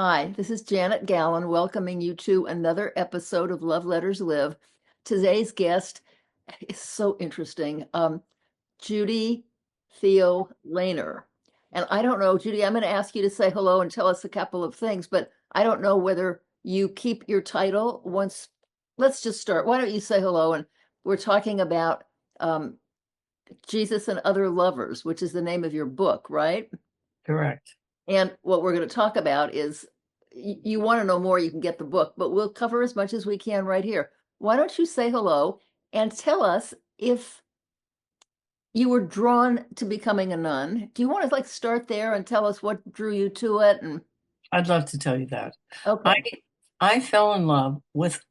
Hi, this is Janet Gallen welcoming you to another episode of Love Letters Live. Today's guest is so interesting. Judy Theo Lehner. And I don't know, Judy, I'm going to ask you to say hello and tell us a couple of things, but I don't know whether you keep your title once. Let's just start. Why don't you say hello? And we're talking about um, Jesus and Other Lovers, which is the name of your book, right? Correct. And what we're going to talk about is you want to know more, you can get the book, but we'll cover as much as we can right here. Why don't you say hello and tell us if you were drawn to becoming a nun? Do you want to start there and tell us what drew you to it? And I'd love to tell you that. I okay. I fell in love with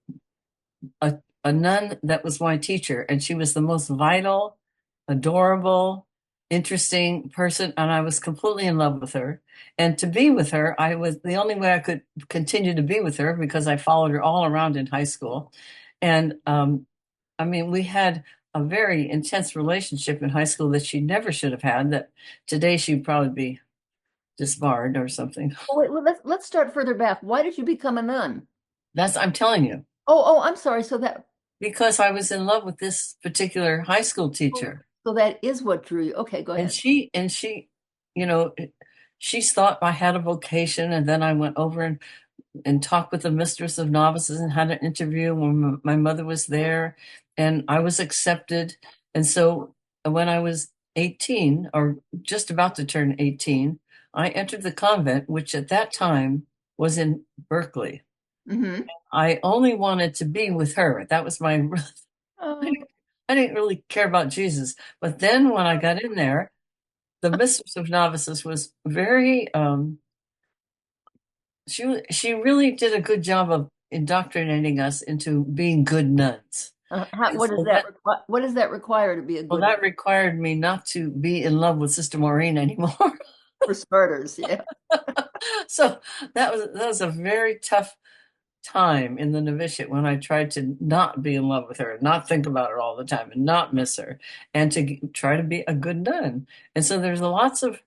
a nun that was my teacher, and she was the most vital, adorable, interesting person, and I was completely in love with her. And to be with her, I was the only way I could continue to be with her because I followed her all around in high school. And I mean, we had a very intense relationship in high school that she never should have had, that today she'd probably be disbarred or something. Oh, wait, well, let's start further back. Why did you become a nun? I'm telling you, Oh, I'm sorry. because I was in love with this particular high school Oh, teacher. so that is what drew you. Okay, go And ahead. you know, she thought I had a vocation. And then I went over and talked with the mistress of novices and had an interview when my mother was there, and I was accepted. And so when I was 18, or just about to turn 18, I entered the convent, which at that time was in Berkeley. Hmm. I only wanted to be with her. That was my, I Oh, didn't, I didn't really care about Jesus. But then when I got in there, the mistress of novices was very, she really did a good job of indoctrinating us into being good nuns. And what does so that what does that require to be a well, good that required me not to be in love with Sister Maureen anymore. for starters? Yeah. So that was a very tough time in the novitiate when I tried to not be in love with her, not think about her all the time, and not miss her, and to try to be a good nun. And so there's lots of,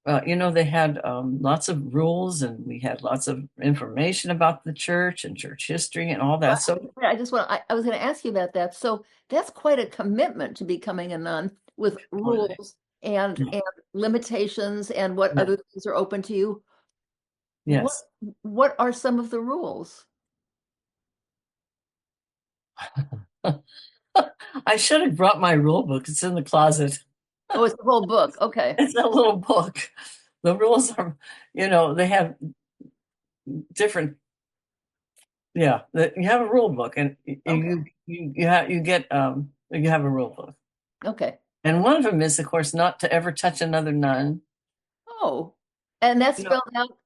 they had lots of rules, and we had lots of information about the church and church history and all that. Well, So, I was going to ask you about that. So that's quite a commitment to becoming a nun with totally. rules and limitations and what Yeah. other things are open to you. What Yes. what are some of the rules? I should have brought my rule book. It's in the closet. Oh, it's the whole book. Okay. It's a little book. The rules are, they have different. Yeah, you have a rule book, and Okay. you have a rule book, Okay. and one of them is, of course, not to ever touch another nun. Oh, and that's You know, spelled out.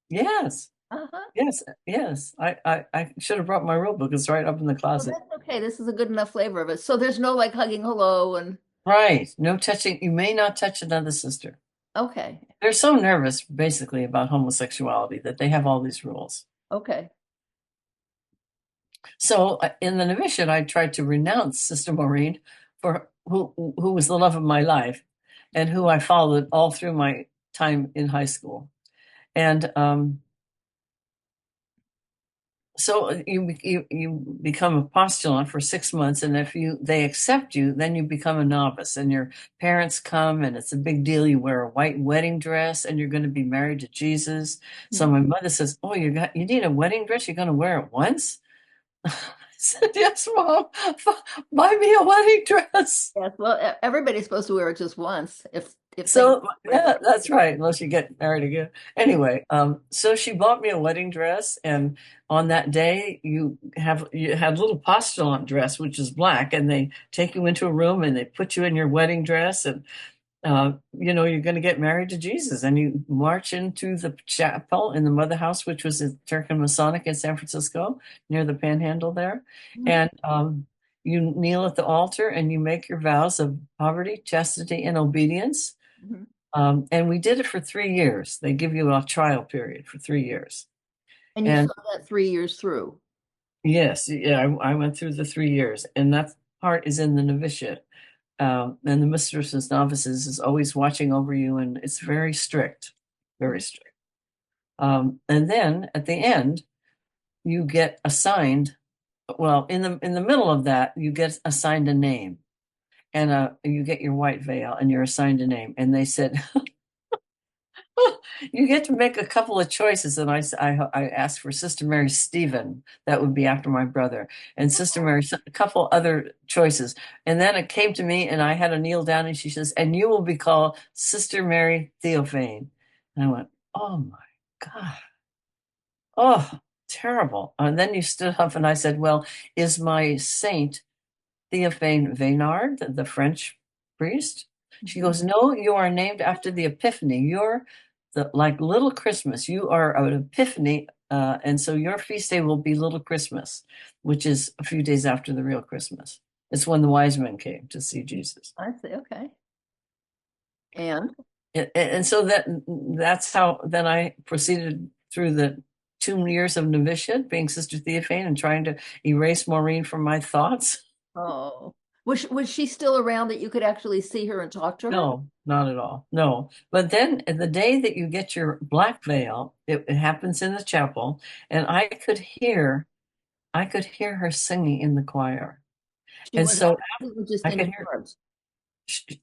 yes, Uh-huh. yes, yes. I should have brought my rule book. It's right up in the Oh, closet. that's okay. This is a good enough flavor of it. So there's no like hugging hello and Right. No touching. You may not touch another sister. okay. They're so nervous, basically, about homosexuality that they have all these rules. Okay. So in the novitiate, I tried to renounce Sister Maureen, for who was the love of my life, and who I followed all through my time in high school. And so you become a postulant for 6 months, and if they accept you, then you become a novice, and your parents come, and it's a big deal. You wear a white wedding dress, and you're going to be married to Jesus. So Mhm. my mother says, "Oh, you need a wedding dress? You're going to wear it once?" I said, "Yes, Mom. Buy me a wedding dress." Yes. Well, everybody's supposed to wear it just once if things So yeah, that's right, unless you get married again. Anyway, so she bought me a wedding dress, and on that day you had a little postulant dress, which is black, and they take you into a room and they put you in your wedding dress, and you're going to get married to Jesus, and you march into the chapel in the Mother House, which was in Turk and Masonic in San Francisco, near the Panhandle there, Mhm. and you kneel at the altar and you make your vows of poverty, chastity, and obedience. Mhm. And we did it for 3 years. They give you a trial period for 3 years. And you And saw that 3 years through. yes, yeah, I went through the 3 years, and that part is in the novitiate. And the mistresses novices is always watching over you, and it's very strict, very Mhm. strict. And then at the end, you get assigned, well, in the middle of that, you get assigned a name, and you get your white veil and you're assigned a name. And they said, you get to make a couple of choices. And I asked for Sister Mary Stephen. That would be after my brother. And Sister Mary, a couple other choices. And then it came to me and I had to kneel down and she says, and you will be called Sister Mary Theophane. And I went, oh my God. Oh, terrible. And then you stood up and I said, well, is my saint Théophane Vénard, the French priest? She goes, no, you are named after the Epiphany. You're the like Little Christmas. You are an Epiphany, and so your feast day will be Little Christmas, which is a few days after the real Christmas. It's when the wise men came to see Jesus. I see. Okay. And And so that's how then I proceeded through the 2 years of novitiate, being Sister Theophane and trying to erase Maureen from my thoughts. oh, was she still around that you could actually see her and talk to her? No, not at all. No. But then the day that you get your black veil, it happens in the chapel, and I could hear her singing in the choir. She And was so just I in could hear charge.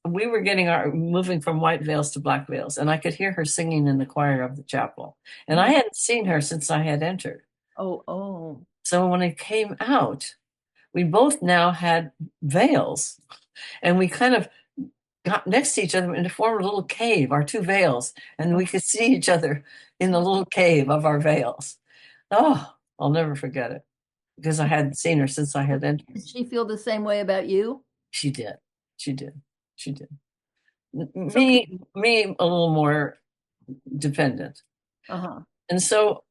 we were getting our moving from white veils to black veils, and I could hear her singing in the choir of the chapel. And I Mhm. hadn't seen her since I had entered. Oh, oh. So when I came out, we both now had veils, and we kind of got next to each other and to form a little cave, our two veils, and we could see each other in the little cave of our veils. Oh, I'll never forget it because I hadn't seen her since I had entered. Did she feel the same way about you? She did. She did. She did. So, Me, a little more dependent. uh-huh. And so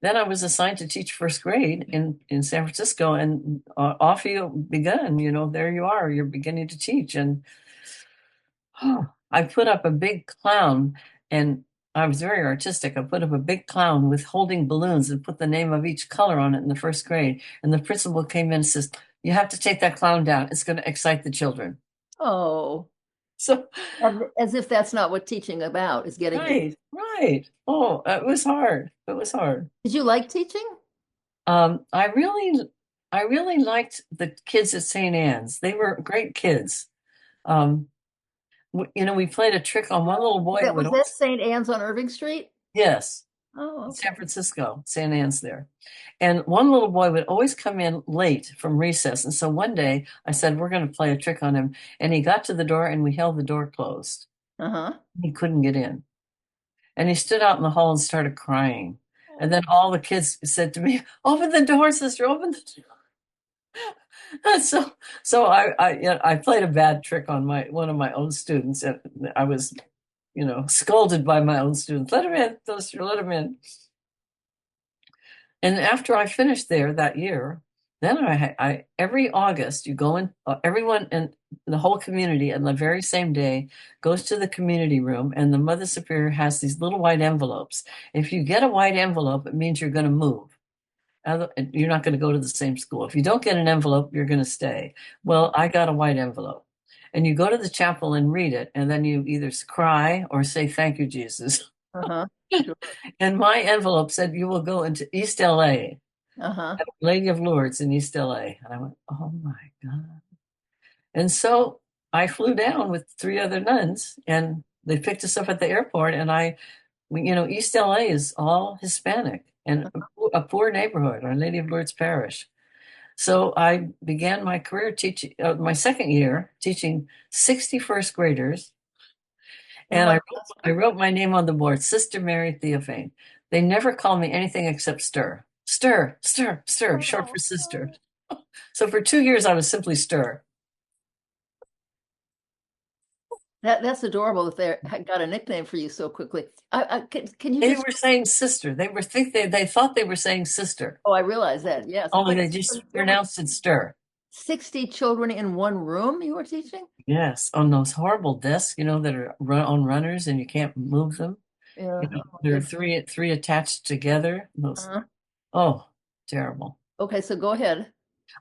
then I was assigned to teach first grade in San Francisco, and off you begun. You know, there you are. You're beginning to teach, and I put up a big clown, and I was very artistic. I put up a big clown with holding balloons and put the name of each color on it in the first grade. And the principal came in and says, you have to take that clown down. It's going to excite the children. Oh, So, as if that's not what teaching about is getting you. right, right. Oh, it was hard. It was hard. Did you like teaching? Um, I really, I really liked the kids at St. Anne's. They were great kids. Um, you know, we played a trick on one little boy who would Was that always, St. Anne's on Irving Street? yes, Oh, okay. San Francisco, St. Anne's there. And one little boy would always come in late from recess. And so one day I said, we're going to play a trick on him. And he got to the door and we held the door closed. Uh-huh. He couldn't get in. And he stood out in the hall and started crying. And then all the kids said to me, open the door, sister, open the door. So I played a bad trick on one of my own students. And I was, scolded by my own students. Let him in, sister, let him in. And after I finished there that year, then I every August you go in, everyone in the whole community on the very same day goes to the community room, and the Mother Superior has these little white envelopes. If you get a white envelope, it means you're going to move. You're not going to go to the same school. If you don't get an envelope, you're going to stay. Well, I got a white envelope. And you go to the chapel and read it, and then you either cry or say, thank you, Jesus. Uh-huh. Sure. And my envelope said, you will go into East LA, Uh-huh. Lady of Lourdes in East LA. And I went, oh my God. And so I flew down with three other nuns, and they picked us up at the airport. And East LA is all Hispanic and a poor neighborhood, Our Lady of Lourdes Parish. So I began my career teaching, my second year teaching 60 first graders. And I wrote my name on the board, Sister Mary Theophane. They never called me anything except Stir. Stir, Stir, Stir, short for sister. So for 2 years, I was simply Stir. That's adorable if they got a nickname for you so quickly. Can you They just? were saying sister. They thought they were saying sister. Oh, I realize that. Yes, Only but they just pronounced it Stir. 60 children in one room you were teaching? Yes, on those horrible desks, that are on runners and you can't move them. Yeah. There are three attached together. Those, Uh-huh. oh, terrible. Okay, so go ahead.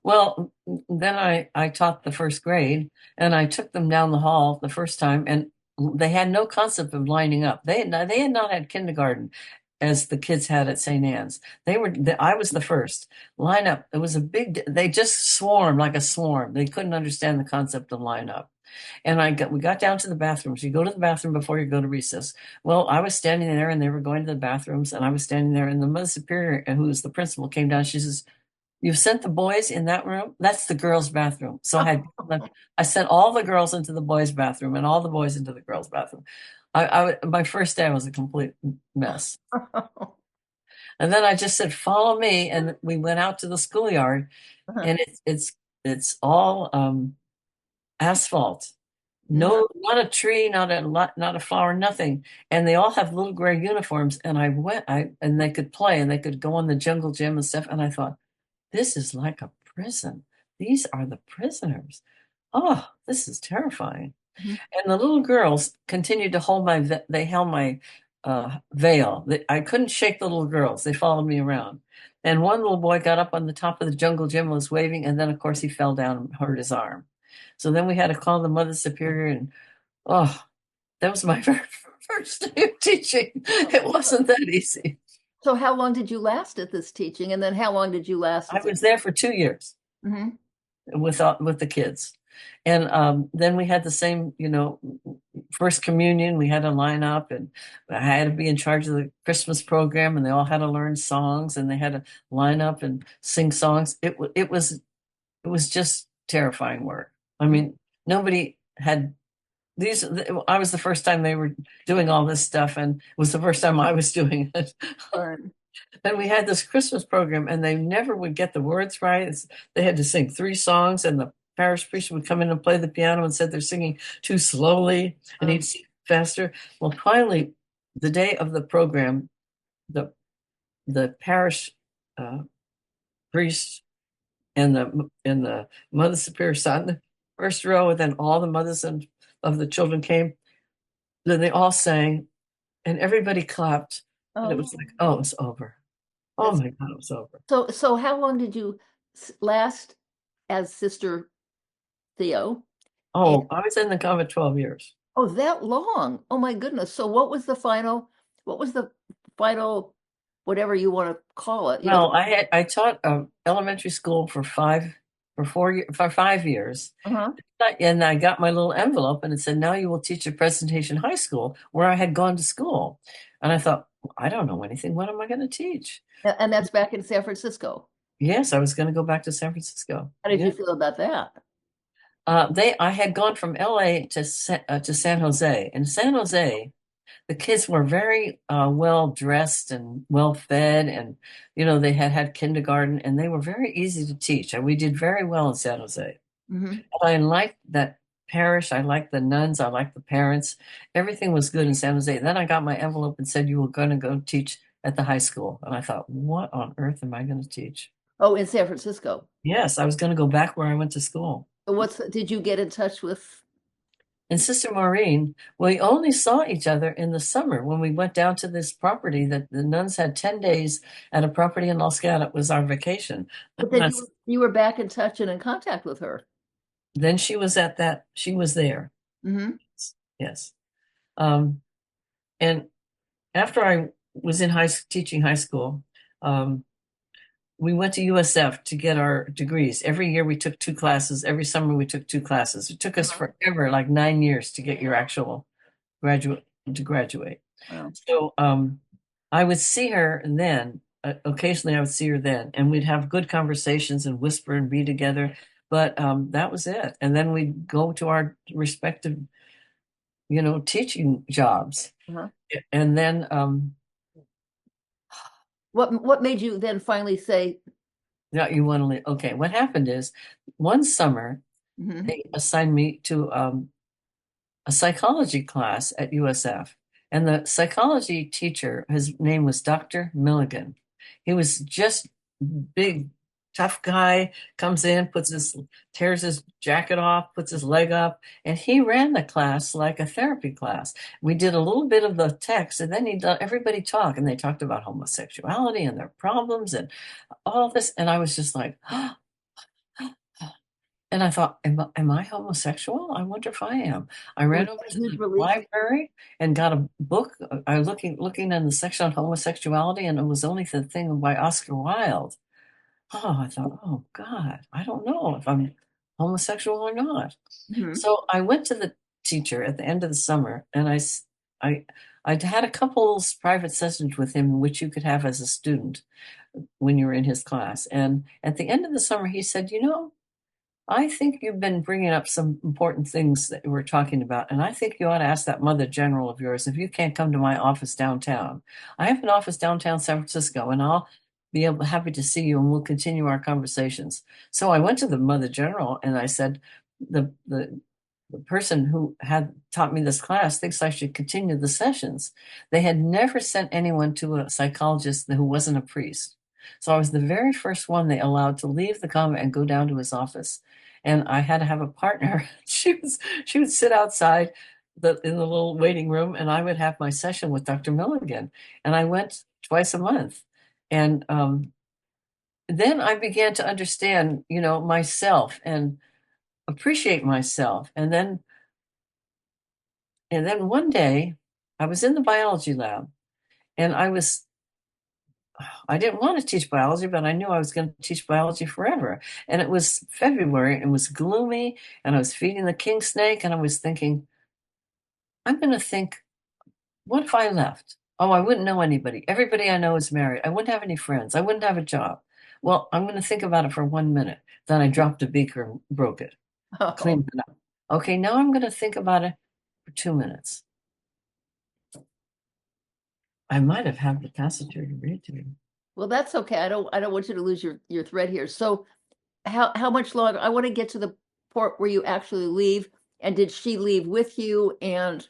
Well, then I taught the first grade, and I took them down the hall the first time, and they had no concept of lining up. They had not had kindergarten. as the kids had at St. Anne's. I was the first lineup. It was a big, they just swarmed like a swarm. They couldn't understand the concept of lineup. And we got down to the bathrooms. You go to the bathroom before you go to recess. Well, I was standing there and they were going to the bathrooms and I was standing there and the Mother Superior, who was the principal, came down. She says, "You've sent the boys in that room? That's the girls' bathroom." So I sent all the girls into the boys' bathroom and all the boys into the girls' bathroom. My first day was a complete mess. And then I just said, "Follow me." And we went out to the schoolyard and it's all asphalt. No, not a tree, not a flower, nothing. And they all have little gray uniforms. And and they could play and they could go on the jungle gym and stuff. And I thought, this is like a prison. These are the prisoners. Oh, this is terrifying. Mhm. And the little girls continued to they held my veil. I couldn't shake the little girls. They followed me around. And one little boy got up on the top of the jungle gym and was waving. And then, of course, he fell down and hurt his arm. So then we had to call the Mother Superior. And oh, that was my very first day of teaching. It wasn't that easy. So how long did you last at this teaching? And then how long did you last I as a was there for 2 years. Mhm. With the kids. And then we had the same, first communion, we had to line up and I had to be in charge of the Christmas program and they all had to learn songs and they had to line up and sing songs. It was just terrifying work. I mean, nobody had I was the first time they were doing all this stuff and it was the first time I was doing it. Right. And we had this Christmas program, and they never would get the words right. They had to sing 3 songs, and the parish priest would come in and play the piano and said they're singing too slowly, and he'd sing faster. Well, finally, the day of the program, the parish priest and the Mother Superior sat in the first row, and then all the mothers of the children came. Then they all sang, and everybody clapped, and it Oh, was like, oh, it's over. Oh that's my God, it was over. so how long did you last as Sister Theo? And Oh, I was in the convent 12 years. oh, that long. Oh my goodness. So what was the final, whatever you want to call it, Well, I taught elementary school for 5 years, uh-huh. and I got my little envelope, and it said, "Now you will teach at Presentation High School," where I had gone to school, and I thought, I don't know anything. What am I going to teach? And that's back in San Francisco. Yes, I was going to go back to San Francisco. How did Yeah, you feel about that? I had gone from LA to San Jose. In San Jose, the kids were very well dressed and well fed, and they had kindergarten, and they were very easy to teach, and we did very well in San Jose. Hmm. And I liked that parish. I liked the nuns. I liked the parents. Everything was good in San Jose. Then I got my envelope and said you were going to go teach at the high school, and I thought, what on earth am I going to teach? Oh, in San Francisco. Yes, I was going to go back where I went to school. Did you get in touch with? And Sister Maureen, we only saw each other in the summer when we went down to this property that the nuns had 10 days at a property in Los Gatos. It was our vacation. But then you were back in touch and in contact with her. Then she was there. Hmm. Yes. And after I was in teaching high school, we went to USF to get our degrees. Every year we took 2 classes. Every summer we took 2 classes. It took us forever, like 9 years, to get your actual graduate. Wow. So I would see her then. Occasionally I would see her then, and we'd have good conversations and whisper and be together. But that was it. And then we'd go to our respective, teaching jobs. Uh-huh. And then What made you then finally say? yeah, you want to leave. Okay, what happened is one summer Mhm. they assigned me to a psychology class at USF. And the psychology teacher, his name was Dr. Milligan. He was just big, tough guy, comes in, tears his jacket off, puts his leg up, and he ran the class like a therapy class. We did a little bit of the text, and then he let everybody talk, and they talked about homosexuality and their problems and all this. And I was just like, And I thought, am I homosexual? I wonder if I am. I Was ran over that to a huge the relief? library and got a book. I looking in the section on homosexuality, and it was only the thing by Oscar Wilde. Oh, I thought, oh God, I don't know if I'm homosexual or not. Hmm. So I went to the teacher at the end of the summer, and I, I had a couple private sessions with him, which you could have as a student when you were in his class. And at the end of the summer, he said, I think you've been bringing up some important things that we're talking about, and I think you ought to ask that mother general of yours if you can't come to my office downtown. I have an office downtown San Francisco, and I'll be happy to see you, and we'll continue our conversations. So I went to the mother general, and I said, the person who had taught me this class thinks I should continue the sessions. They had never sent anyone to a psychologist who wasn't a priest. So I was the very first one they allowed to leave the convent and go down to his office. And I had to have a partner. She would sit outside in the little waiting room, and I would have my session with Dr. Milligan. And I went twice a month. And then I began to understand, myself and appreciate myself. And then one day I was in the biology lab, and I didn't want to teach biology, but I knew I was going to teach biology forever. And it was February, and it was gloomy, and I was feeding the king snake, and I was thinking, I'm going to think, what if I left? Oh, I wouldn't know anybody. Everybody I know is married. I wouldn't have any friends. I wouldn't have a job. Well, I'm going to think about it for 1 minute. Then I dropped a beaker and broke it, Oh, cleaned it up. Okay, now I'm going to think about it for 2 minutes. I might have had the passage here to read to you. well, that's okay. I don't want you to lose your thread here. So how much longer? I want to get to the port where you actually leave. And did she leave with you? And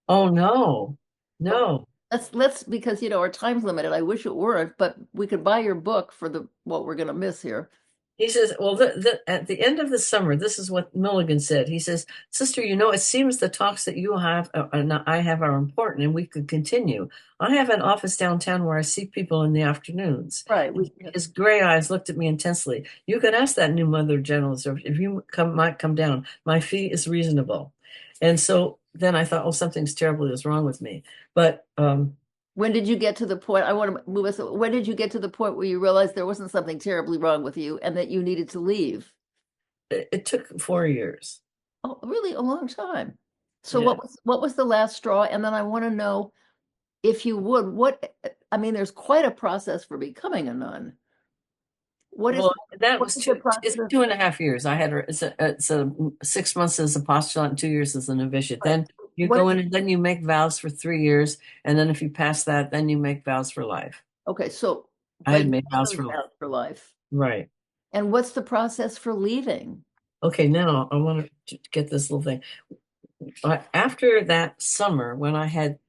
Oh no, okay, no. let's because our time's limited. I wish it weren't, but we could buy your book for the what we're gonna miss here. He says, well, at the end of the summer, this is what Milligan said. He says, Sister, it seems the talks that you have and I have are important, and we could continue. I have an office downtown where I see people in the afternoons. Right. His gray eyes looked at me intensely. You could ask that new mother general if you might come down. My fee is reasonable. And so then I thought, oh, something's terribly is wrong with me. But When did you get to the point? I want to move us. When did you get to the point where you realized there wasn't something terribly wrong with you and that you needed to leave? it took 4 years. Oh, really, a long time. So Yeah. what was the last straw? And then I want to know if you would, I mean, there's quite a process for becoming a nun. What is Well, that what was is the it's process? 2.5 years. I had her. It's a 6 months as a postulant and 2 years as a novitiate. Right. Then you What go in and then you make vows for 3 years, and then if you pass that, then you make vows for life. okay, so I but had you made made vows those for life. vows for life. Right. And what's the process for leaving? Okay, now I want to get this little thing. After that summer, when I had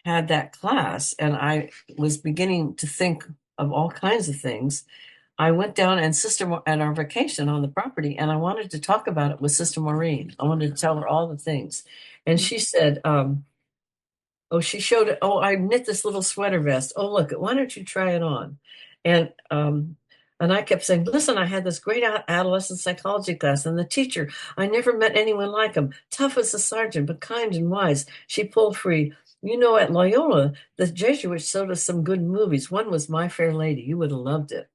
that class, and I was beginning to think of all kinds of things, I went down and at our vacation on the property, and I wanted to talk about it with Sister Maureen. I wanted to tell her all the things. And Mhm. she said, oh, she showed it. Oh, I knit this little sweater vest. Oh, look, why don't you try it on? And and I kept saying, listen, I had this great adolescent psychology class, and the teacher, I never met anyone like him. Tough as a sergeant, but kind and wise. She pulled free. At Loyola, the Jesuits showed us some good movies. One was My Fair Lady. You would have loved it.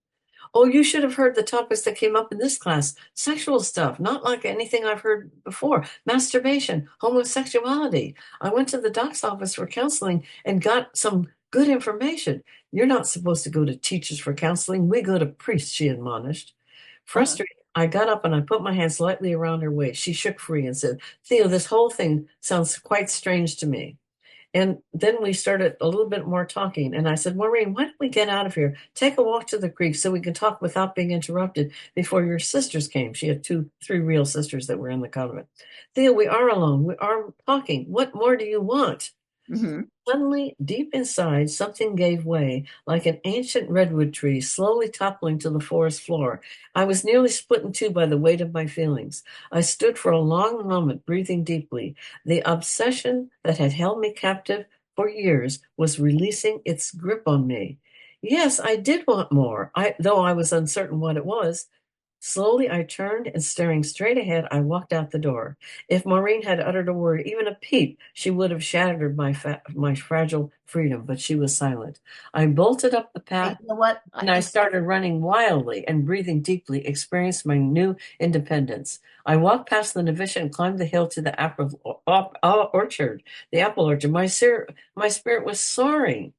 Oh, you should have heard the topics that came up in this class. Sexual stuff, not like anything I've heard before. Masturbation, homosexuality. I went to the doc's office for counseling and got some good information. You're not supposed to go to teachers for counseling. We go to priests, she admonished. Uh-huh. Frustrated, I got up and I put my hands lightly around her waist. She shook free and said, Theo, this whole thing sounds quite strange to me. And then we started a little bit more talking. And I said, Maureen, why don't we get out of here? Take a walk to the creek so we can talk without being interrupted before your sisters came. She had three real sisters that were in the convent. Theo, we are alone. We are talking. What more do you want? Hmm. Suddenly, deep inside, something gave way, like an ancient redwood tree slowly toppling to the forest floor. I was nearly split in two by the weight of my feelings. I stood for a long moment, breathing deeply. The obsession that had held me captive for years was releasing its grip on me. Yes, I did want more, though I was uncertain what it was. Slowly, I turned and staring straight ahead, I walked out the door. If Maureen had uttered a word, even a peep, she would have shattered my fragile freedom, but she was silent. I bolted up the Hey, path you know what? and I started running wildly and breathing deeply, experienced my new independence. I walked past the novitiate and climbed the hill to the orchard, the apple orchard. My spirit was soaring.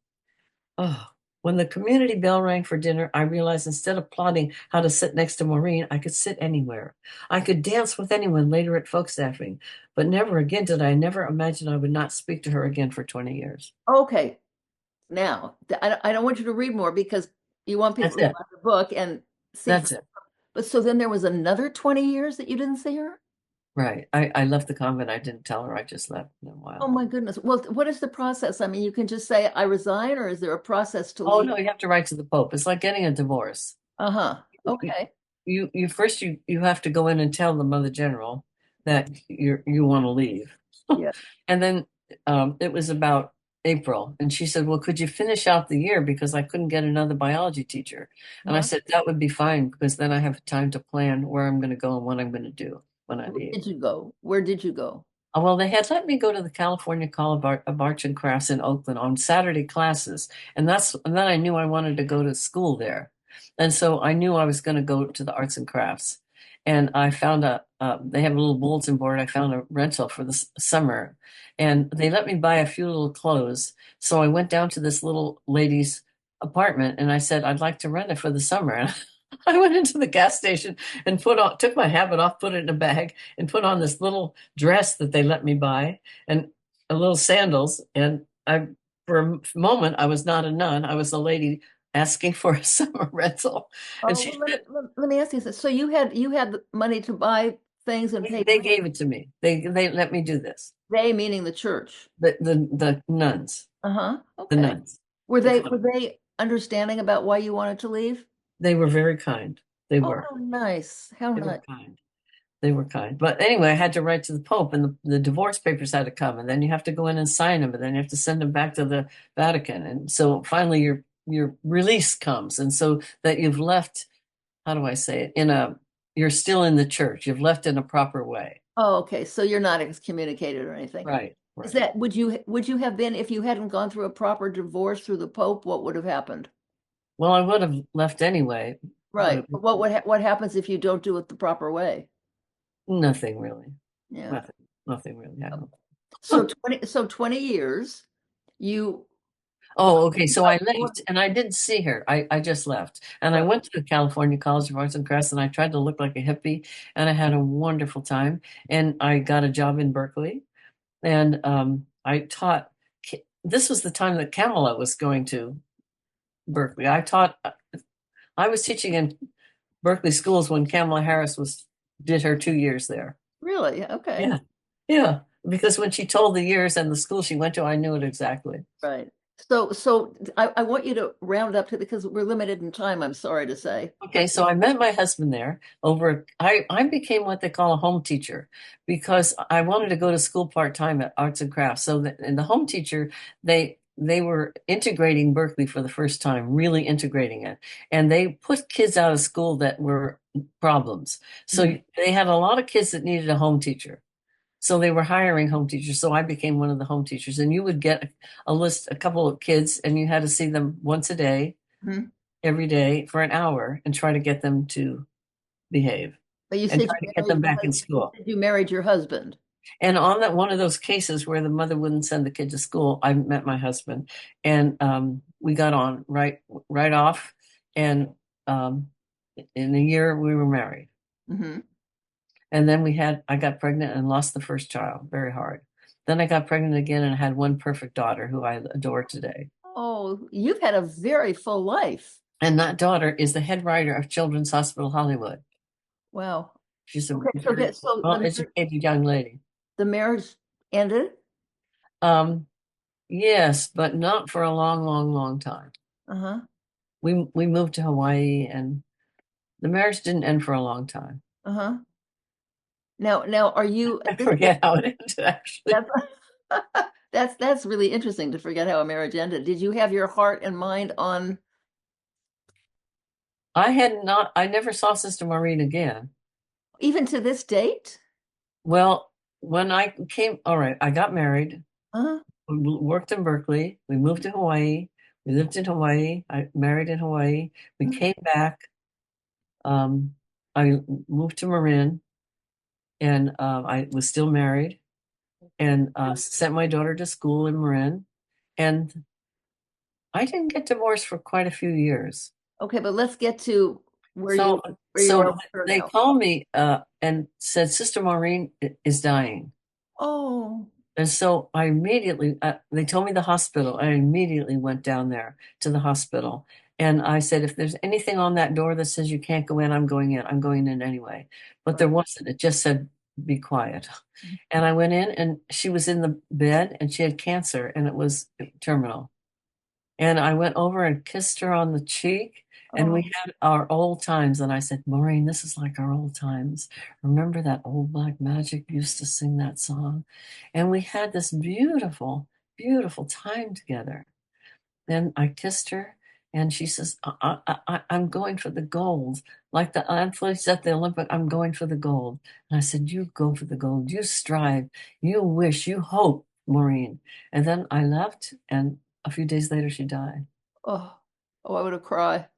Oh, when the community bell rang for dinner, I realized instead of plotting how to sit next to Maureen, I could sit anywhere. I could dance with anyone later at folk staffing, but never again did I never imagine I would not speak to her again for 20 years. Okay, now I don't want you to read more because you want people That's to it. buy the book and see. That's it. But so then there was another 20 years that you didn't see her? Right. I left the convent. I didn't tell her. I just left in a Oh while. my goodness. Well, what is the process? I mean, you can just say I resign, or is there a process to Oh leave? no, you have to write to the Pope. It's like getting a divorce. Uh-huh. You Okay. you first you have to go in and tell the Mother General that you want to leave. Yeah. And then it was about April, and she said, "Well, could you finish out the year because I couldn't get another biology teacher?" And I Uh-huh. said that would be fine because then I have time to plan where I'm going to go and what I'm going to do when I Where leave. did you go? Where did you go? Oh, well, they had let me go to the California College of Arts and Crafts in Oakland on Saturday classes, and then I knew I wanted to go to school there, and so I knew I was going to go to the arts and crafts, and I found they have a little bulletin board. I found a rental for the summer, and they let me buy a few little clothes. So I went down to this little lady's apartment, and I said I'd like to rent it for the summer. And I went into the gas station and took my habit off, put it in a bag, and put on this little dress that they let me buy and a little sandals. And for a moment, I was not a nun. I was a lady asking for a summer rental. And Oh, she well, said, let me ask you this. So you had the money to buy things and pay they gave it to me. They let me do this. they meaning the church. The nuns, Uh-huh. the Okay. nuns, Were the they understanding about why you wanted to leave? they were very kind. They Oh, were. how nice. How They were nice. kind. They were kind. But anyway, I had to write to the Pope, and the divorce papers had to come, and then you have to go in and sign them, and then you have to send them back to the Vatican. And so finally your release comes, and so that you've left, how do I say it, you're still in the church. You've left in a proper way. Oh, okay. So you're not excommunicated or anything. Right, Is right. that would you have been if you hadn't gone through a proper divorce through the Pope, what would have happened? Well, I would have left anyway, Right. but But what happens if you don't do it the proper way? nothing really. Yeah. Nothing. Nothing really happened. So 20 years you Oh, okay. So I what- left and I didn't see her. I just left. And I right. went to the California College of Arts and Crafts and I tried to look like a hippie and I had a wonderful time. And I got a job in Berkeley and I taught. This was the time that Kamala was going to Berkeley. I was teaching in Berkeley schools when Kamala Harris did her 2 years there. Really? Okay. Yeah. Yeah. Because when she told the years and the school she went to, I knew it exactly. Right. So I want you to round up to because we're limited in time, I'm sorry to say. Okay, so I met my husband there I became what they call a home teacher because I wanted to go to school part-time at arts and crafts. And the home teacher, they were integrating Berkeley for the first time, really integrating it. And they put kids out of school that were problems. Mhm. So they had a lot of kids that needed a home teacher. So they were hiring home teachers. So I became one of the home teachers. And you would get a list, a couple of kids, and you had to see them once a day Mhm. every day for an hour and try to get them to behave But you and said try to get them back in school. you married your husband. And on that one of those cases where the mother wouldn't send the kid to school, I met my husband and we got on right off. And um, in a year we were married. Hmm. And then I got pregnant and lost the first child very hard. Then I got pregnant again and had one perfect daughter who I adore today. Oh, you've had a very full life. And that daughter is the head writer of Children's Hospital Hollywood. Wow. She's a Okay, very so well educated young lady. the marriage ended? Um, yes, but not for a long, long, long time. Uh-huh. We moved to Hawaii and the marriage didn't end for a long time. Uh-huh. Now are you I at this forget how it ended actually. that's that's really interesting to forget how a marriage ended. Did you have your heart and mind on I never saw Sister Maureen again. Even to this date? Well, when I came, all right, I got married, Huh? we worked in Berkeley, we moved to Hawaii, we lived in Hawaii, I married in Hawaii, we came back, um, I moved to Marin, and I was still married, and sent my daughter to school in Marin, and I didn't get divorced for quite a few years. Okay, but let's get to where So, you are with her they now. called me and said Sister Maureen is dying. Oh, And so I immediately, they told me the hospital. I immediately went down there to the hospital. And I said, if there's anything on that door that says you can't go in, I'm going in. I'm going in anyway. But there right. wasn't. It just said, be quiet. And I went in and she was in the bed and she had cancer and it was terminal. And I went over and kissed her on the cheek, and we Oh, had our old times. And I said, Maureen, this is like our old times. Remember that old Black Magic used to sing that song? And we had this beautiful, beautiful time together. Then I kissed her, and she says, I'm going for the gold. Like the athletes at the Olympic, I'm going for the gold. And I said, you go for the gold. You strive. You wish. You hope, Maureen. And then I left, and a few days later, she died. oh, oh, I would have cried. It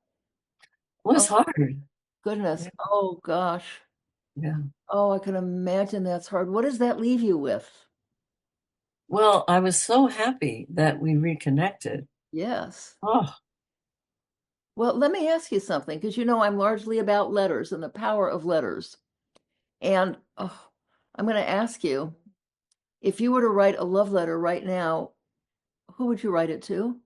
was Oh, hard. goodness. Yeah. Oh, gosh. Yeah. Oh, I can imagine that's hard. What does that leave you with? Well, I was so happy that we reconnected. Yes. Oh, Well, let me ask you something, because you know I'm largely about letters and the power of letters. And oh, I'm going to ask you, if you were to write a love letter right now, who would you write it to?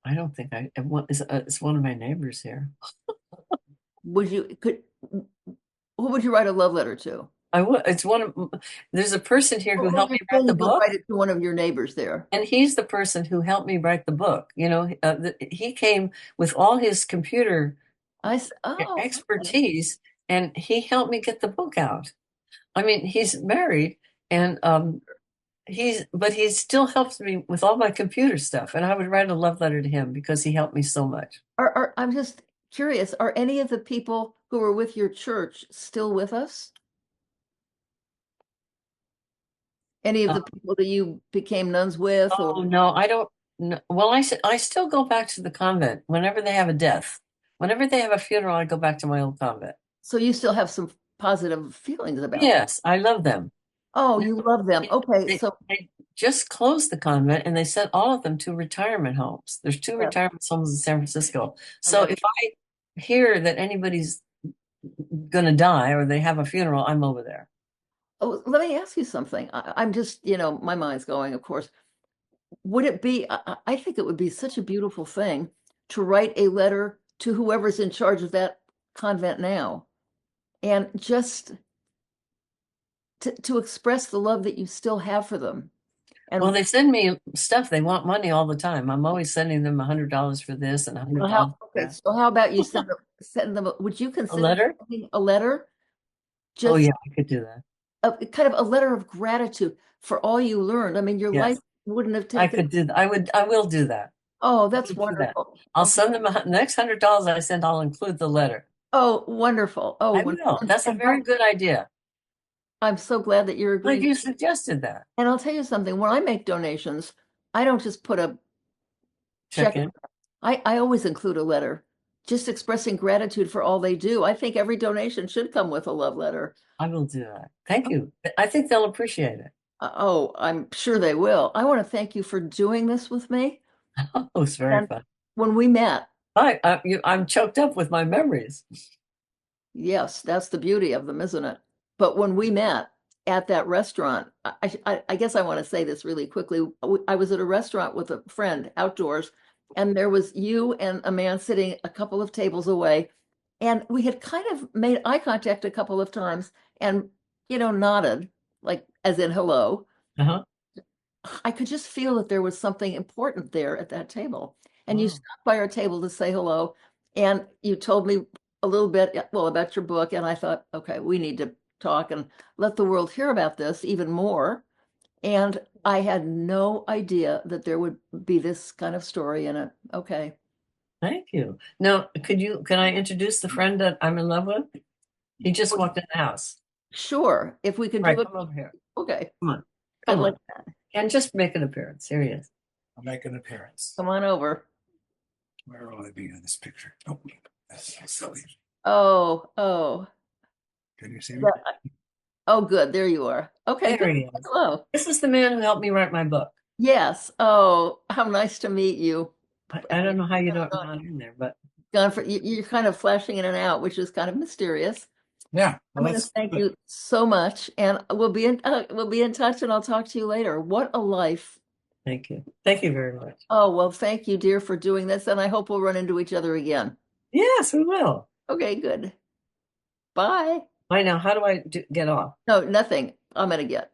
I don't think it's one of my neighbors here. Would you could who would you write a love letter to? It's one of, there's a person here who Or helped me just write the saying you'll book. write it to one of your neighbors there. And he's the person who helped me write the book. He came with all his computer Oh, okay. expertise, and he helped me get the book out. I mean, he's married, and but he still helps me with all my computer stuff. And I would write a love letter to him because he helped me so much. I'm just curious, are any of the people who were with your church still with us? Any of Uh, the people that you became nuns with, oh or no, I don't. No. Well, I still go back to the convent whenever they have a death. Whenever they have a funeral, I go back to my old convent. so you still have some positive feelings about them? Yes, I love them. Oh, you love them. Okay, They, so they just closed the convent and they sent all of them to retirement homes. There's two yeah, retirement homes in San Francisco. I So love. if I hear that anybody's going to die or they have a funeral, I'm over there. Oh, let me ask you something. I'm just, my mind's going, of course. Would it be, I think it would be such a beautiful thing to write a letter to whoever's in charge of that convent now and just to express the love that you still have for them. Well, And they send me stuff. They want money all the time. I'm always sending them $100 for this and well, how, $100 for okay, that. so how about you send them, would you A consider letter? sending a letter, Oh just yeah, I could do that. kind of a letter of gratitude for all you learned? I mean, your life Yes, wouldn't have I taken, could do that. I will do that. oh, I that's will do that. wonderful. I'll Okay. send them next $100 I send, I'll include the letter. Oh, wonderful. Oh, I will. That's a and by very good idea. I'm so glad that you're Like agreeing. you suggested that. And I'll tell you something, when I make donations, I don't just put a Check check. in. I always include a letter, just expressing gratitude for all they do. I think every donation should come with a love letter. I will do that. Thank you. I think they'll appreciate it. Oh, I'm sure they will. I want to thank you for doing this with me. Oh, it's very And fun. when we met, I'm choked up with my memories. yes, that's the beauty of them, isn't it? But when we met at that restaurant, I guess I want to say this really quickly. I was at a restaurant with a friend outdoors, and there was you and a man sitting a couple of tables away, and we had kind of made eye contact a couple of times and, nodded, like as in hello. Uh-huh. I could just feel that there was something important there at that table. And you Oh, stopped by our table to say hello, and you told me a little bit, well, about your book. And I thought, okay, we need to talk and let the world hear about this even more. And I had no idea that there would be this kind of story in it. Okay. Thank you. Now, can I introduce the friend that I'm in love with? He just walked in the house. Sure, if we can All right, do it. come over here. Okay, Come on. I'd Come like on. that. And just make an appearance. Here he is. I'll make an appearance. Come on over. Where will I be in this picture? Oh, that's so silly. Oh. Can you see me? Yeah. Oh, good. There you are. Okay, There good. he is. Hello. This is the man who helped me write my book. Yes. Oh, how nice to meet you. I don't know how you don't know I'm in there, but Gone for you're kind of flashing in and out, which is kind of mysterious. Yeah. I'm Well, going to that's thank you so much, and we'll be in touch, and I'll talk to you later. What a life! thank you. Thank you very much. Oh well, thank you, dear, for doing this, and I hope we'll run into each other again. Yes, we will. Okay, good. Bye. I know. How do get off? No, nothing. I'm gonna get.